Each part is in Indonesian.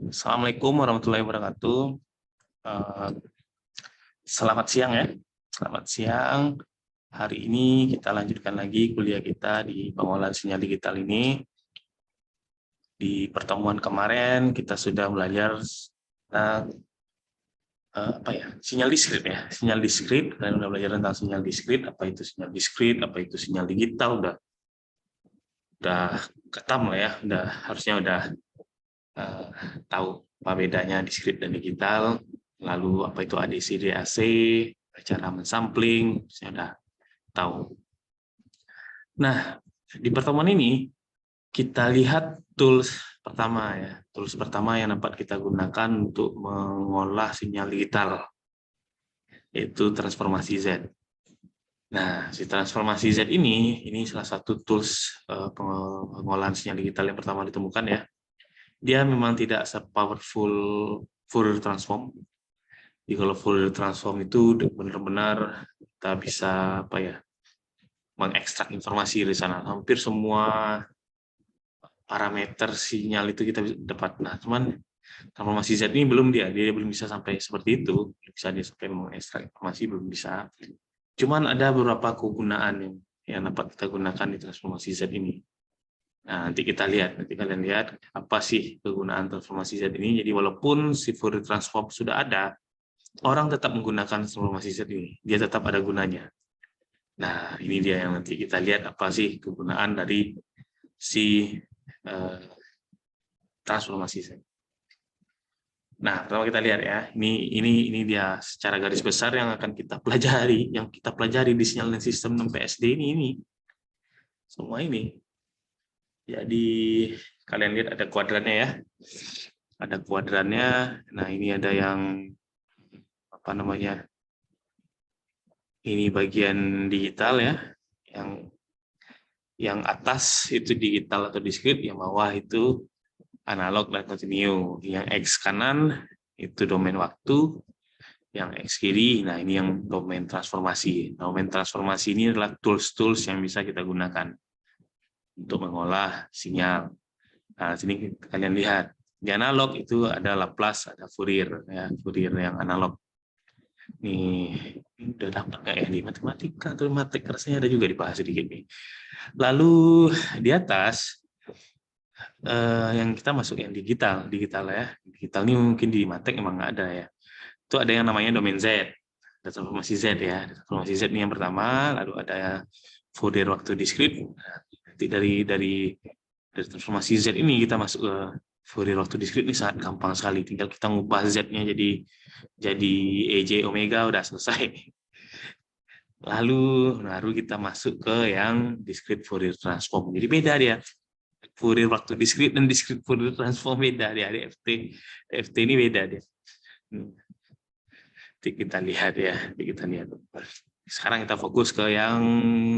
Assalamualaikum warahmatullahi wabarakatuh. Eh, Selamat siang ya. Selamat siang. Hari ini kita lanjutkan lagi kuliah kita di pengolahan sinyal digital ini. Di pertemuan kemarin kita sudah belajar tentang sinyal diskrit ya. Sinyal diskrit. Kalian udah belajar tentang sinyal diskrit. Apa itu sinyal diskrit? Apa itu sinyal digital? Udah ketam lah ya. Harusnya udah eh, tahu apa bedanya diskrit dan digital. Lalu apa itu ADC, DAC, cara mensampling, saya udah tahu. Nah, di pertemuan ini kita lihat tools pertama ya. Tools pertama yang dapat kita gunakan untuk mengolah sinyal digital, yaitu transformasi Z. Nah, si transformasi Z ini salah satu tools pengolahan sinyal digital yang pertama ditemukan ya. Dia memang tidak se-powerful Fourier transform. Jadi kalau Fourier transform itu benar-benar kita bisa mengekstrak informasi dari sana. Hampir semua parameter sinyal itu kita dapat. Nah, cuman transformasi Z ini belum dia belum bisa sampai seperti itu. Bisa dia sampai mengekstrak informasi belum bisa. Cuman ada beberapa kegunaan yang dapat kita gunakan di transformasi Z ini. Nah, nanti kalian lihat apa sih kegunaan transformasi Z ini. Jadi walaupun si Fourier transform sudah ada, orang tetap menggunakan transformasi Z ini. Dia tetap ada gunanya. Nah, ini dia yang nanti kita lihat apa sih kegunaan dari si transformasi Z. Nah, pertama kita lihat ya. Ini dia secara garis besar yang akan kita pelajari, di sinyal dan sistem 6 PSD ini. Semua ini. Jadi kalian lihat ada kuadrannya ya. Ada kuadrannya. Nah, ini ada yang ini bagian digital ya, yang atas itu digital atau diskrit, yang bawah itu analog dan kontinu. Yang X kanan itu domain waktu, yang X kiri, nah ini yang domain transformasi. Domain transformasi ini adalah tools-tools yang bisa kita gunakan untuk mengolah sinyal. Nah, sini kalian lihat di analog itu ada Laplace, ada Fourier ya, Fourier yang analog. Nih, udah dapat nggak ya di matematika atau matematik, rasanya ada juga dibahas sedikit nih. Lalu di atas yang kita masuk yang digital ya. Digital ini mungkin di matek emang nggak ada ya. Itu ada yang namanya domain Z, transformasi Z ya. Transformasi Z ini yang pertama, lalu ada Fourier waktu diskrit. Nanti dari transformasi Z ini kita masuk ke Fourier waktu diskrit. Ini sangat gampang sekali, tinggal kita ngubah Z-nya jadi EJ omega, udah selesai. Lalu kita masuk ke yang diskrit Fourier transform. Jadi beda dia. Fourier waktu diskrit dan diskrit Fourier transform beda dia. DFT ini beda dia. Nanti kita lihat ya. Sekarang kita fokus ke yang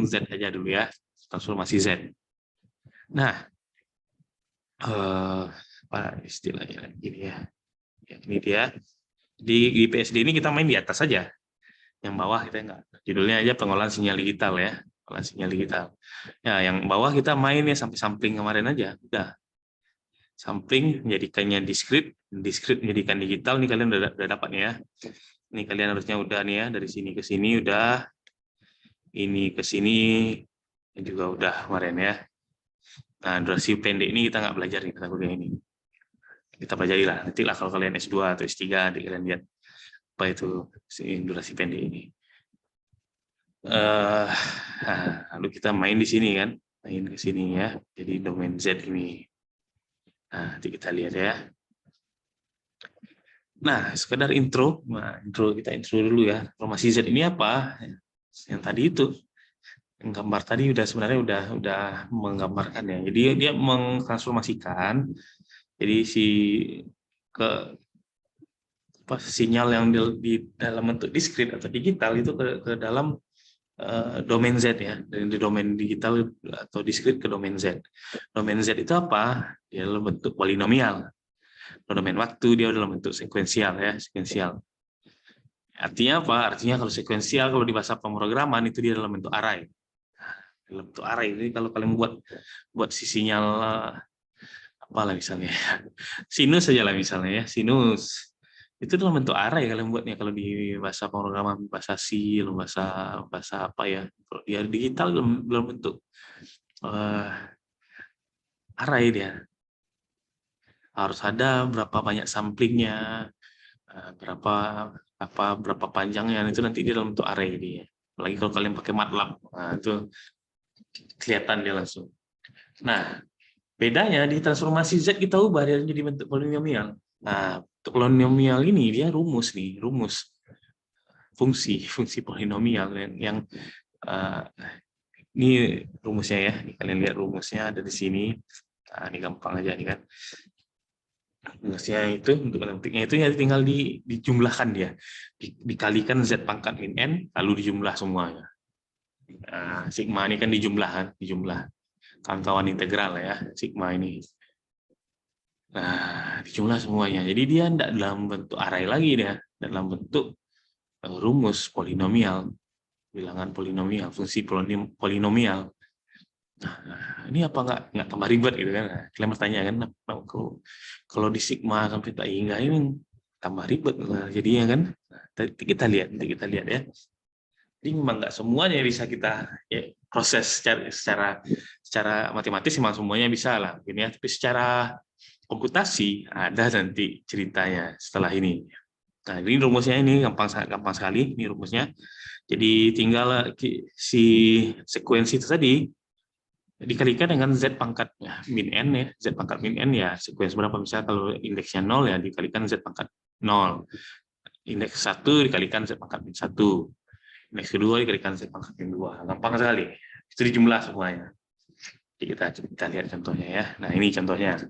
Z aja dulu ya. Transformasi Z. Nah, apa istilahnya gini ya. Ini dia. Di PSD ini kita main di atas saja. Yang bawah kita enggak. Judulnya aja pengolahan sinyal digital ya. Pengolahan sinyal digital. Ya, yang bawah kita main ya sampai sampling kemarin aja. Udah. Sampling menjadikannya diskrit menjadikan digital. Ini kalian udah dapat ya. Ini kalian harusnya udah nih ya, dari sini ke sini udah. Ini ke sini juga udah kemarin ya. Nah, durasi pendek ini kita nggak belajar nih kata kuliah ini. Kita pelajari lah. Nanti lah kalau kalian S2 atau S3 nanti kalian lihat apa itu durasi pendek ini. Lalu kita main di sini kan, main ke sini ya. Jadi domain Z ini. Nah, nanti kita lihat ya. Nah, sekedar intro. Nah, kita intro dulu ya. Transformasi Z ini apa? Yang tadi itu, yang gambar tadi sebenarnya udah menggambarkan ya. Jadi dia mengtransformasikan. Jadi sinyal yang di dalam bentuk diskrit atau digital itu ke dalam domain Z ya, dari domain digital atau diskrit ke domain Z. Domain Z itu apa? Dia dalam bentuk polinomial. Domain waktu dia dalam bentuk sekuensial ya, sekuensial. Artinya apa? Artinya kalau sekuensial, kalau di bahasa pemrograman itu dia dalam bentuk array. Dalam bentuk array. Jadi kalau kalian buat si sinyal apalah misalnya, sinus saja lah misalnya ya, sinus. Itu dalam bentuk array kalian buatnya kalau di bahasa pemrograman, bahasa C, bahasa bahasa apa ya, kalau di digital dalam bentuk array dia. Harus ada berapa banyak samplingnya, berapa berapa panjangnya, itu nanti dia dalam bentuk array dia. Apalagi kalau kalian pakai MATLAB, nah, itu kelihatan dia langsung. Nah, bedanya di transformasi Z kita ubah dia jadi bentuk polinomial. Nah, untuk polinomial ini dia rumus nih, rumus fungsi polinomial yang ini rumusnya ya. Kalian lihat rumusnya ada di sini. Nah, ini gampang aja nih kan. Rumusnya itu untuk menentukannya itu ya tinggal dijumlahkan dia, dikalikan Z pangkat min N lalu dijumlah semuanya. Nah, sigma ini kan dijumlah kawan-kawan integral ya, sigma ini. Nah, dijumlah semuanya. Jadi dia tidak dalam bentuk array lagi dia, dalam bentuk rumus polinomial, bilangan polinomial, fungsi polinomial. Nah, ini apa nggak tambah ribet gitu kan? Nah, kalian bertanya kan, kalau di sigma sampai tak hingga ini tambah ribet jadinya kan? Nah, nanti kita lihat ya. Jadi memang nggak semuanya bisa kita ya, proses secara matematis memang semuanya bisa lah, ini ya. Tapi secara komputasi ada nanti ceritanya setelah ini. Nah, ini rumusnya ini gampang sekali ini rumusnya. Jadi tinggal si sekuensi itu tadi dikalikan dengan Z pangkat min N ya, Z pangkat min N ya, sekuensi berapa, misalnya kalau indeksnya 0 ya dikalikan Z pangkat 0. Indeks 1 dikalikan Z pangkat min 1. Indeks kedua dikalikan Z pangkat min 2. Gampang sekali. Itu dijumlah semuanya. Jadi kita lihat contohnya ya. Nah, ini contohnya.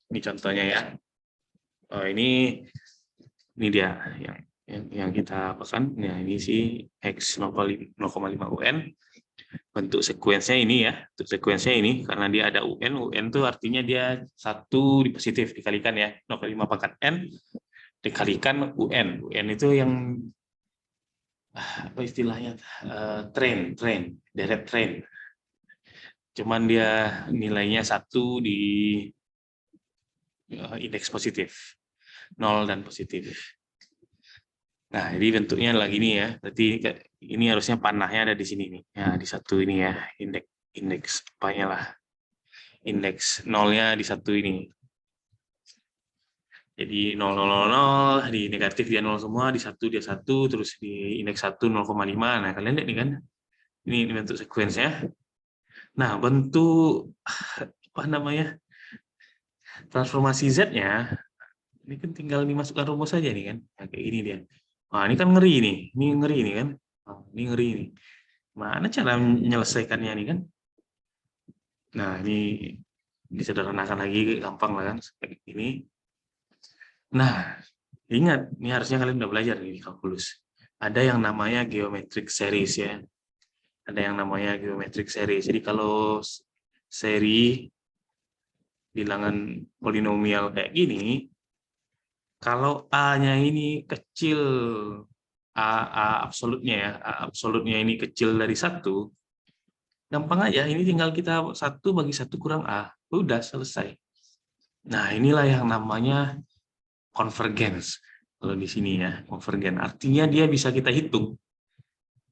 Ini contohnya ya. Oh, ini dia yang kita apakan. Nah, ini si X 0,5 UN. Bentuk sekuensnya ini ya, bentuk sekuensnya ini karena dia ada UN itu artinya dia 1 di positif dikalikan ya 0,5 pangkat N dikalikan UN itu yang apa istilahnya, direct train, cuman dia nilainya 1 di indeks positif 0 dan positif. Nah, jadi bentuknya lagi ini ya. Berarti ini harusnya panahnya ada di sini nih. Ya, di 1 ini ya, indeks apanya lah. Indeks 0-nya di 1 ini. Jadi 0, 0, 0, 0, di negatif dia 0 semua, di 1 dia 1, terus di indeks 1 0,5. Nah, kalian lihat nih kan. Ini bentuk sekuensnya. Nah, bentuk apa namanya? Transformasi Z-nya ini kan tinggal dimasukkan rumus saja nih kan. Nah, kayak gini dia. Wah, ini kan ngeri nih. Ini ngeri nih kan. Oh, ini ngeri nih. Mana cara menyelesaikannya nih kan? Nah, ini disederhanakan lagi, gampang lah kan, seperti ini. Nah, ingat, ini harusnya kalian udah belajar nih di kalkulus. Ada yang namanya geometric series ya. Ada yang namanya geometric series. Jadi kalau seri bilangan polinomial kayak gini, kalau A-nya ini kecil, A absolutnya ya, A absolutnya ini kecil dari 1, gampang aja, ini tinggal kita 1 bagi 1 kurang A, udah selesai. Nah, inilah yang namanya convergence. Kalau di sini ya, convergence. Artinya dia bisa kita hitung.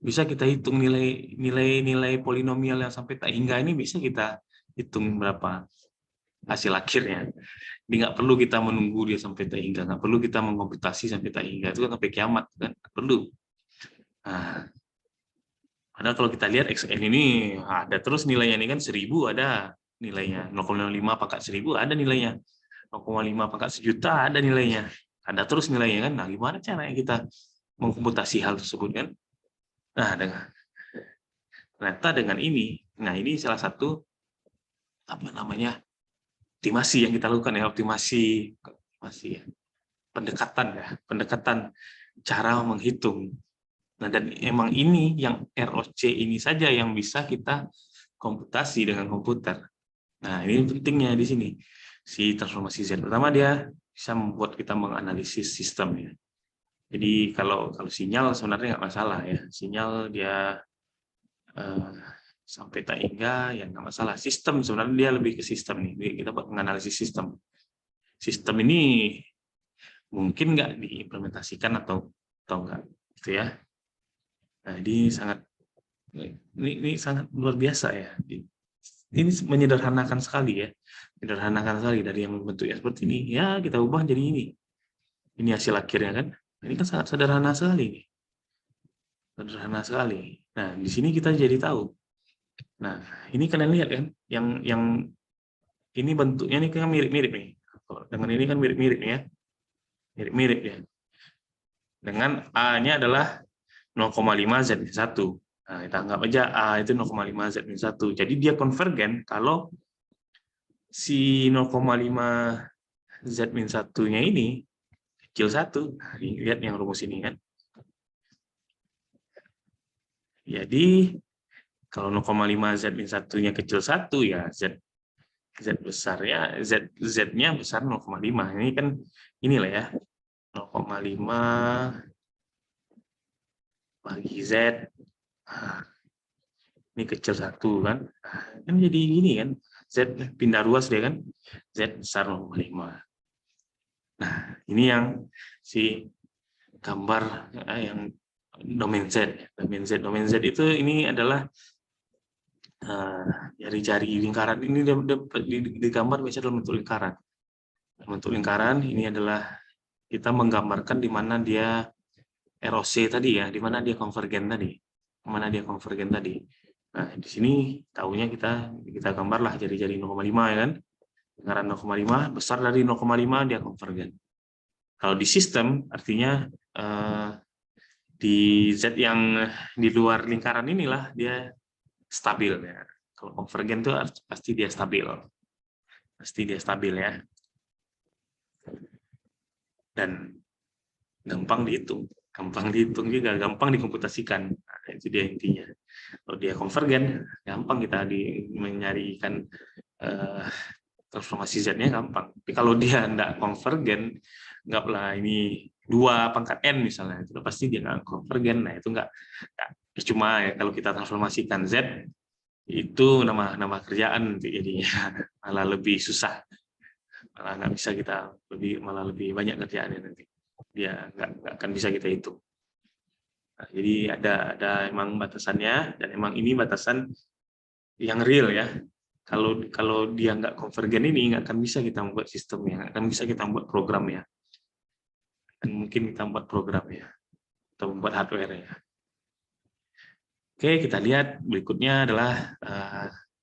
Bisa kita hitung nilai polinomial yang sampai tak hingga ini bisa kita hitung berapa hasil akhirnya. Jadi nggak perlu kita menunggu dia sampai tak hingga, nggak perlu kita mengkomputasi sampai tak hingga, itu kan sampai kiamat kan, nggak perlu. Nah, padahal kalau kita lihat XN ini ada terus nilainya, ini kan 1000 ada nilainya, 0,5 pangkat 1000 ada nilainya, 0,5 pangkat sejuta ada nilainya, ada terus nilainya kan. Nah, gimana caranya kita mengkomputasi hal tersebut kan? Nah, ternyata dengan ini, nah ini salah satu apa namanya optimasi yang kita lakukan ya, optimasi ya, pendekatan cara menghitung. Nah, dan emang ini yang ROC ini saja yang bisa kita komputasi dengan komputer. Nah, ini pentingnya di sini si transformasi Z. Pertama dia bisa membuat kita menganalisis sistem ya. Jadi kalau sinyal sebenarnya nggak masalah ya, sinyal dia sampai tak hingga ya nggak masalah. Sistem sebenarnya dia lebih ke sistem nih. Kita buat menganalisis sistem. Sistem ini mungkin nggak diimplementasikan atau enggak, gitu ya. Nah, ini sangat luar biasa ya. Ini menyederhanakan sekali ya, menyederhanakan sekali dari yang bentuknya seperti ini. Ya kita ubah jadi ini. Ini hasil akhirnya kan. Ini kan sangat sederhana sekali nih. Sederhana sekali. Nah, di sini kita jadi tahu. Nah, ini kalian lihat kan, yang ini bentuknya ini kan mirip-mirip nih. Dengan ini kan mirip-mirip ya. Mirip-mirip ya. Dengan A-nya adalah 0,5 Z-1. Nah, kita anggap aja A itu 0,5 Z-1. Jadi dia konvergen kalau si 0,5 Z-1-nya ini kecil 1. Nah, lihat yang rumus ini kan. Jadi kalau 0,5 Z-1-nya kecil 1 ya Z besarnya Z-nya besar 0,5. Ini kan inilah ya. 0,5 bagi Z. Nah, ini kecil 1 kan. Nah, kan jadi gini kan. Z pindah ruas dia kan. Z besar 0,5. Nah, ini yang si gambar yang domain Z. Domain Z itu ini adalah jari-jari lingkaran. Ini digambar biasanya dalam bentuk lingkaran. Dalam bentuk lingkaran ini adalah kita menggambarkan di mana dia ROC tadi ya, di mana dia konvergen tadi. Di mana dia konvergen tadi. Nah, di sini tahunya kita gambarlah jari-jari 0,5 ya kan. Lingkaran 0,5 besar dari 0,5 dia konvergen. Kalau di sistem artinya di Z yang di luar lingkaran inilah dia stabil ya. Kalau konvergen itu pasti dia stabil. Pasti dia stabil ya. Dan gampang dihitung juga, gampang dikomputasikan. Nah, itu dia intinya. Kalau dia konvergen, gampang kita mencarikan transformasi Z-nya gampang. Tapi kalau dia tidak konvergen, anggaplah ini 2 pangkat N misalnya, itu pasti dia nggak konvergen. Nah, itu nggak cuma ya kalau kita transformasikan Z, itu nama kerjaan jadinya malah lebih susah. Malah nggak bisa kita malah lebih banyak kerjaannya nanti. Dia nggak akan bisa kita hitung. Nah, jadi ada emang batasannya, dan emang ini batasan yang real ya. Kalau dia nggak konvergen ini nggak akan bisa kita membuat sistemnya, nggak akan bisa kita membuat programnya. Dan mungkin kita membuat programnya atau membuat hardware ya. Oke, kita lihat berikutnya adalah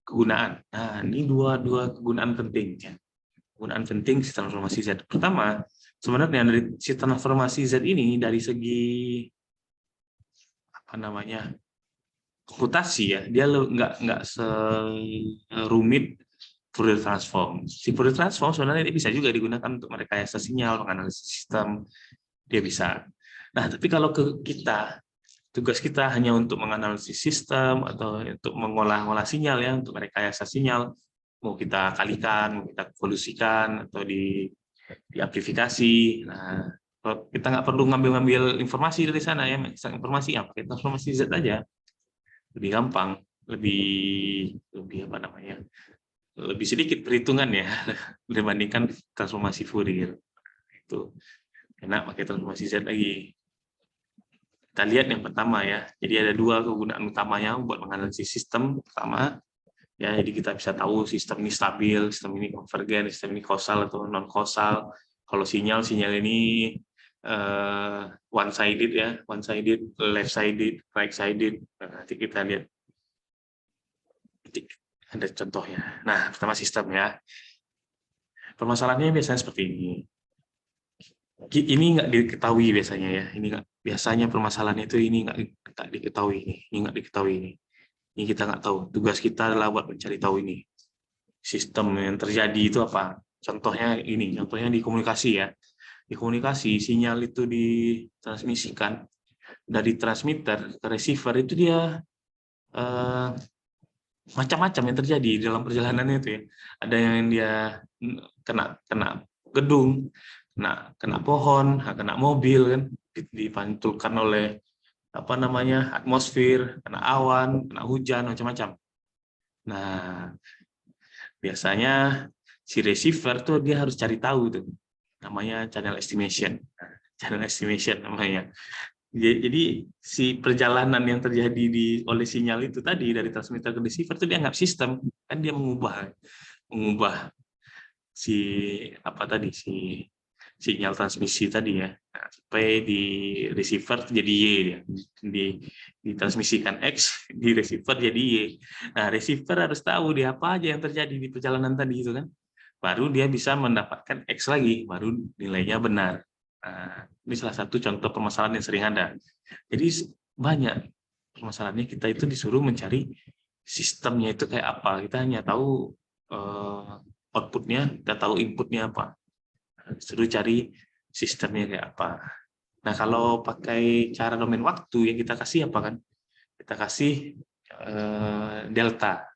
kegunaan. Nah, ini dua kegunaan penting ya. Kegunaan penting sistem transformasi Z. Pertama, sebenarnya dari sistem transformasi Z ini dari segi komputasi ya, dia nggak serumit Fourier transform. Si Fourier transform sebenarnya dia bisa juga digunakan untuk merekayasa sinyal, menganalisis sistem, dia bisa. Nah, tapi kalau tugas kita hanya untuk menganalisis sistem atau untuk mengolah sinyal ya, untuk merekayasa sinyal, mau kita kalikan, mau kita evolusikan atau diamplifikasi. Nah, kita nggak perlu ngambil informasi dari sana ya, informasi apa? Kita transformasi Z aja, lebih gampang, lebih lebih sedikit perhitungan ya dibandingkan transformasi Fourier. Itu enak pakai transformasi Z lagi. Kita lihat yang pertama ya. Jadi ada 2 kegunaan utamanya buat menganalisis sistem. Pertama, ya jadi kita bisa tahu sistem ini stabil, sistem ini konvergen, sistem ini kausal atau non kausal. Kalau sinyal ini one sided ya, one sided, left sided, right sided. Nah, nanti kita lihat. Ada contohnya. Nah, pertama sistem ya. Permasalahannya biasanya seperti ini. Ini nggak diketahui biasanya ya. Ini nggak, biasanya permasalahan itu ini nggak diketahui. Ini nggak diketahui ini. Ini kita nggak tahu. Tugas kita adalah buat mencari tahu ini. Sistem yang terjadi itu apa? Contohnya ini. Contohnya di komunikasi ya. Di komunikasi sinyal itu ditransmisikan dari transmitter ke receiver itu dia macam-macam yang terjadi dalam perjalanannya itu ya. Ada yang dia kena gedung, kena pohon, kena mobil kan, dipantulkan oleh atmosfer, kena awan, kena hujan, macam-macam. Nah, biasanya si receiver tuh dia harus cari tahu tuh, namanya channel estimation. Nah, channel estimation namanya. Jadi si perjalanan yang terjadi oleh sinyal itu tadi dari transmitter ke receiver itu dianggap sistem, kan dia mengubah si apa tadi si sinyal transmisi tadi ya. Nah, supaya di receiver jadi Y dia. Ditransmisikan X, di receiver jadi Y. Nah, receiver harus tahu dia apa aja yang terjadi di perjalanan tadi itu kan. Baru dia bisa mendapatkan X lagi, baru nilainya benar. Nah, ini salah satu contoh permasalahan yang sering ada. Jadi banyak permasalahannya, kita itu disuruh mencari sistemnya itu kayak apa. Kita hanya tahu outputnya, kita tahu inputnya apa. Disuruh cari sistemnya kayak apa. Nah, kalau pakai cara domain waktu yang kita kasih apa kan? Kita kasih delta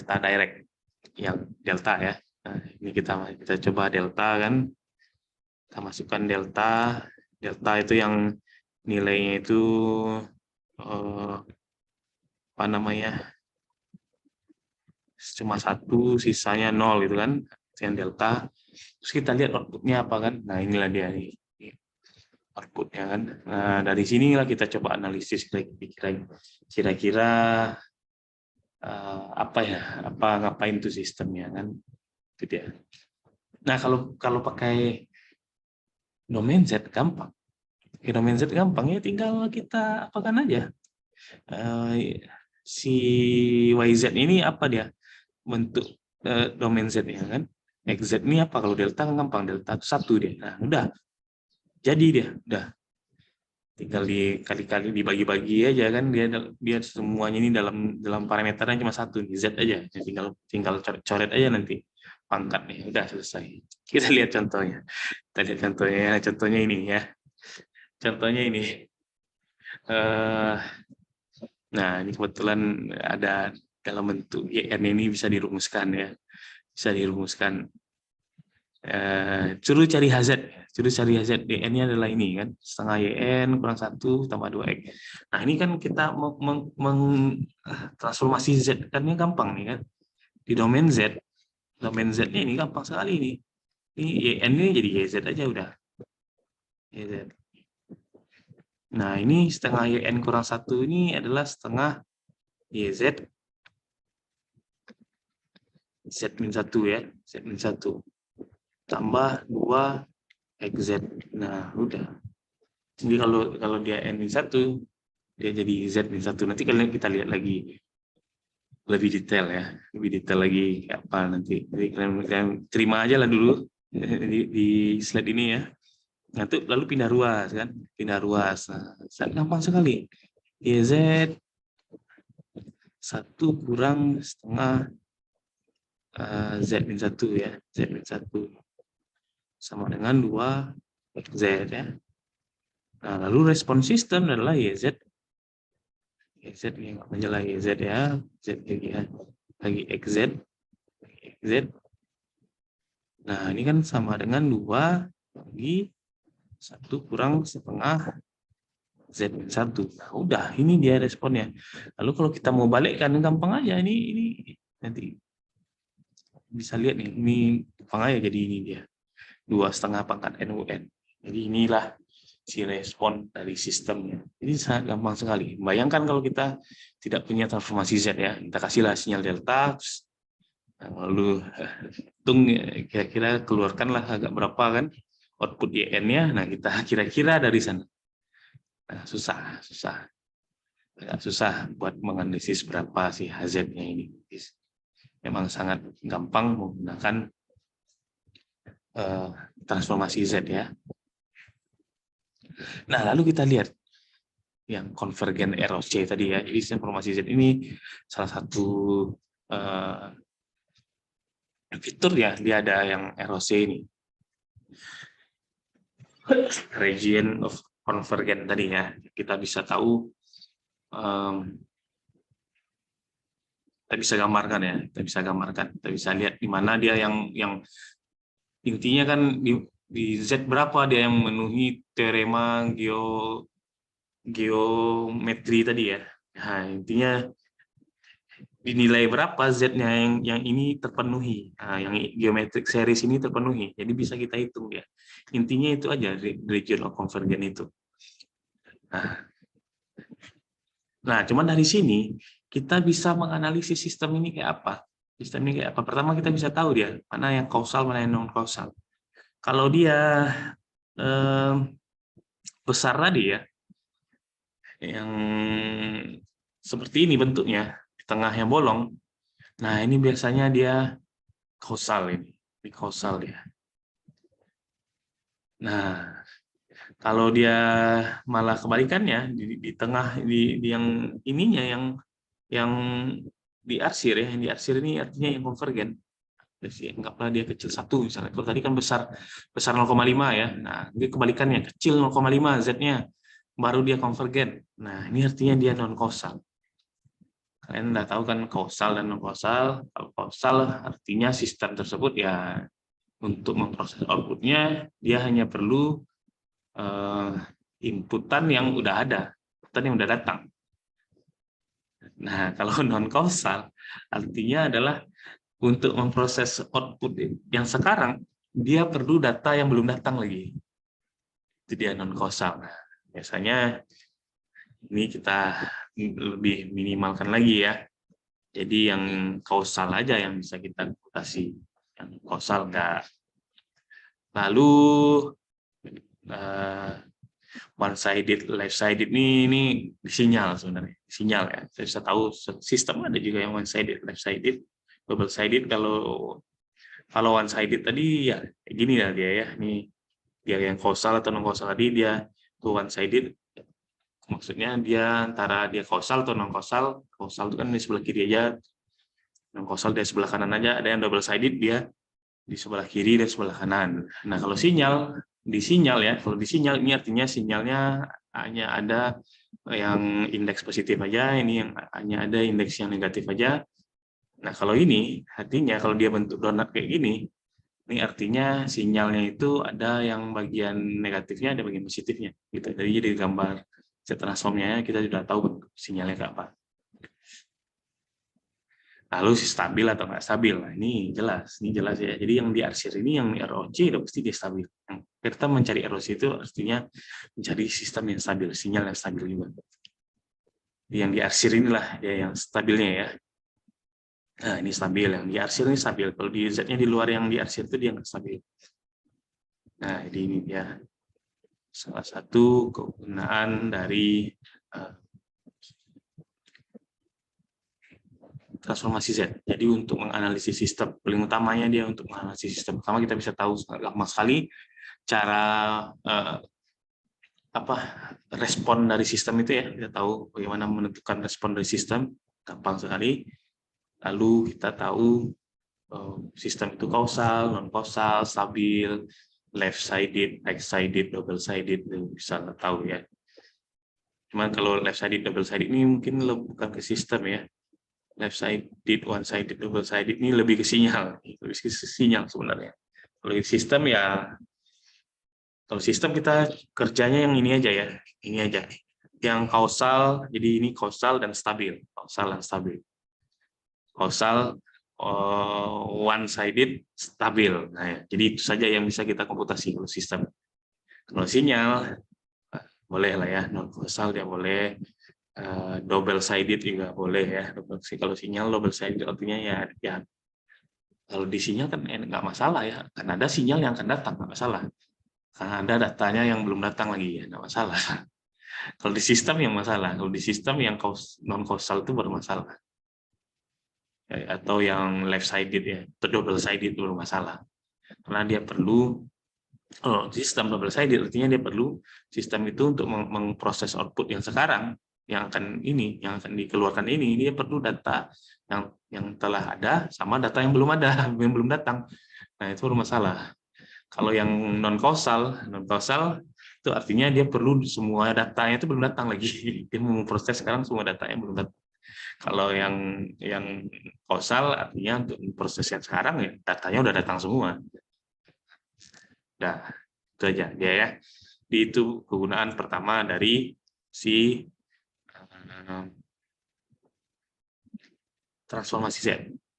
direct, yang delta ya. Nah, ini kita coba delta kan. Kita masukkan delta itu yang nilainya itu apa namanya? Cuma 1, sisanya 0 gitu kan. Yang delta. Terus kita lihat outputnya apa kan? Nah, inilah dia nih outputnya kan. Nah, dari sinilah kita coba analisis kira-kira ngapain tuh sistemnya kan. Itu dia. Nah, kalau pakai domain Z gampang. Domain Z gampang ya, tinggal kita apakan aja. Si YZ ini apa dia? Bentuk domain Z ya kan. XZ ini apa? Kalau delta kan gampang, delta itu 1 dia. Nah, udah. Jadi dia, udah. Tinggal dikali-kali dibagi-bagi aja kan, dia semuanya ini dalam parameternya cuma 1 nih, Z aja. Tinggal coret aja nanti pangkatnya, udah selesai. Kita lihat contohnya. Contohnya ini ya. Contohnya ini. Nah, ini kebetulan ada dalam bentuk YN, ini bisa dirumuskan ya. Bisa dirumuskan. Suruh cari HZ YN-nya adalah ini kan, setengah YN kurang 1 tambah 2X. Nah, ini kan kita transformasi Z kan ini gampang nih kan, di domain Z-nya ini gampang sekali nih. Ini YN ini jadi YZ aja udah. YZ. Nah, ini setengah YN kurang 1 ini adalah setengah YZ Z-1 ya, Z-1 tambah 2 XZ. Nah, udah. Jadi kalau dia N-1, dia jadi Z-1. Nanti kita lihat lagi lebih detail ya, lebih detail lagi kayak apa nanti. Jadi kalian terima aja lah dulu di slide ini ya. Nanti lalu pindah ruas kan, pindah ruas. Nah, gampang sekali. YZ 1 kurang setengah Z-1 ya, Z-1 sama dengan 2 XZ ya. Nah, lalu respon sistem adalah YZ yang menjelang YZ ya, Z lagi XZ. Nah, ini kan sama dengan 2 bagi 1 kurang setengah Z-1. Nah, udah, ini dia responnya. Lalu kalau kita mau balikkan, gampang aja. Ini nanti bisa lihat nih, ini gampang aja, jadi ini dia. 2,5 pangkat NUN. Jadi inilah si respon dari sistemnya. Ini sangat gampang sekali. Bayangkan kalau kita tidak punya transformasi Z ya, kita kasihlah sinyal delta, lalu hitung kira-kira keluarkanlah agak berapa kan output YN-nya. Nah, kita kira-kira dari sana. Nah, agak susah buat menganalisis berapa sih HZ-nya ini. Memang sangat gampang menggunakan transformasi Z ya. Nah, lalu kita lihat yang konvergen ROC tadi ya. Jadi transformasi Z ini salah satu fitur ya, dia ada yang ROC ini. Region of convergence tadi ya. Kita bisa tahu, kita bisa gambarkan ya, kita bisa lihat di mana dia yang intinya kan di Z berapa dia yang memenuhi teorema geometri tadi ya. Nah, intinya dinilai berapa Z-nya yang ini terpenuhi. Nah, yang geometric series ini terpenuhi. Jadi bisa kita hitung ya. Intinya itu aja region of convergence itu. Nah, cuman dari sini kita bisa menganalisis sistem ini kayak apa. Sistem ini kayak apa? Pertama kita bisa tahu dia mana yang kausal, mana yang non kausal. Kalau dia besar tadi ya, yang seperti ini bentuknya, di tengah yang bolong. Nah, ini biasanya dia kausal ini. Ini kausal dia. Nah, kalau dia malah kebalikannya di tengah di yang ininya yang diarsir ya, yang diarsir ini artinya yang konvergen. Jadi anggaplah dia kecil 1 misalnya. Kalau tadi kan besar 0,5 ya. Nah, ini kebalikannya kecil 0,5 Z-nya baru dia konvergen. Nah, ini artinya dia non kausal. Kalian udah tahu kan kausal dan non kausal. Kalau kausal artinya sistem tersebut ya untuk memproses outputnya dia hanya perlu inputan yang udah ada, inputan yang udah datang. Nah, kalau non kausal artinya adalah untuk memproses output yang sekarang dia perlu data yang belum datang lagi. Itu dia non kausal. Nah, biasanya ini kita lebih minimalkan lagi ya. Jadi yang kausal aja yang bisa kita komputasi, yang kausal enggak. Lalu one sided, left sided ini sinyal sebenarnya, sinyal ya. Saya bisa tahu sistem ada juga yang one sided, left sided, double sided. Kalau one sided tadi ya kayak gini lah dia ya. Ini dia yang kausal atau non kausal tadi dia tuh one sided. Maksudnya dia antara dia kausal atau non kausal. Kausal itu kan di sebelah kiri aja, non kausal di sebelah kanan aja. Ada yang double sided dia di sebelah kiri dan sebelah kanan. Nah, kalau sinyal ya, kalau di sinyal ini artinya sinyalnya hanya ada yang indeks positif aja, ini yang hanya ada indeks yang negatif aja. Nah, kalau ini artinya kalau dia bentuk donat kayak gini, ini artinya sinyalnya itu ada yang bagian negatifnya, ada bagian positifnya. Gitu. Jadi di gambar set transformnya kita sudah tahu bentuk sinyalnya kayak apa. Lalu stabil atau nggak stabil. Nah, ini jelas ya. Jadi yang diarsir ini yang ROC udah pasti dia stabil. Yang kita mencari ROC itu artinya mencari sistem yang stabil, sinyal yang stabil juga. Yang diarsir inilah ya yang stabilnya ya. Nah, ini stabil, yang diarsir ini stabil. Kalau di Z-nya di luar yang diarsir itu dia nggak stabil. Nah, ini dia salah satu kegunaan dari transformasi Z. Jadi untuk menganalisis sistem, paling utamanya dia untuk menganalisis sistem. Pertama kita bisa tahu gampang sekali cara respon dari sistem itu ya. Kita tahu bagaimana menentukan respon dari sistem, gampang sekali. Lalu kita tahu sistem itu kausal, non kausal, stabil, left sided, right sided, double sided, bisa tahu ya. Cuman kalau left sided, double sided ini mungkin bukan ke sistem ya. Left sided, one sided, double sided ini lebih ke sinyal, lebih ke sinyal sebenarnya. Kalau sistem ya, kalau sistem kita kerjanya yang ini aja ya, ini aja. Yang kausal, jadi ini kausal dan stabil, kausal dan stabil. Kausal one sided, stabil. Nah, ya, jadi itu saja yang bisa kita komputasi kalau sistem. Kalau sinyal boleh lah ya, non kausal dia boleh. Double sided juga boleh ya. Kalau sinyal double sided artinya ya kalau di sinyal kan nggak masalah ya, kan ada sinyal yang akan datang nggak masalah, karena ada datanya yang belum datang lagi ya nggak masalah. Kalau di sistem yang masalah, kalau di sistem yang non kausal itu baru masalah, atau yang left sided ya, atau double sided itu baru masalah, karena dia perlu sistem double sided artinya dia perlu sistem itu untuk memproses output yang sekarang yang akan dikeluarkan ini dia perlu data yang telah ada sama data yang belum ada yang belum datang. Nah, itu bermasalah. Kalau yang non kausal itu artinya dia perlu semua datanya itu belum datang lagi. Dia memproses sekarang semua data yang belum datang. Kalau yang kausal artinya untuk proses yang sekarang ya datanya udah datang semua. Nah, itu aja dia ya. Itu kegunaan pertama dari si transformasi Z.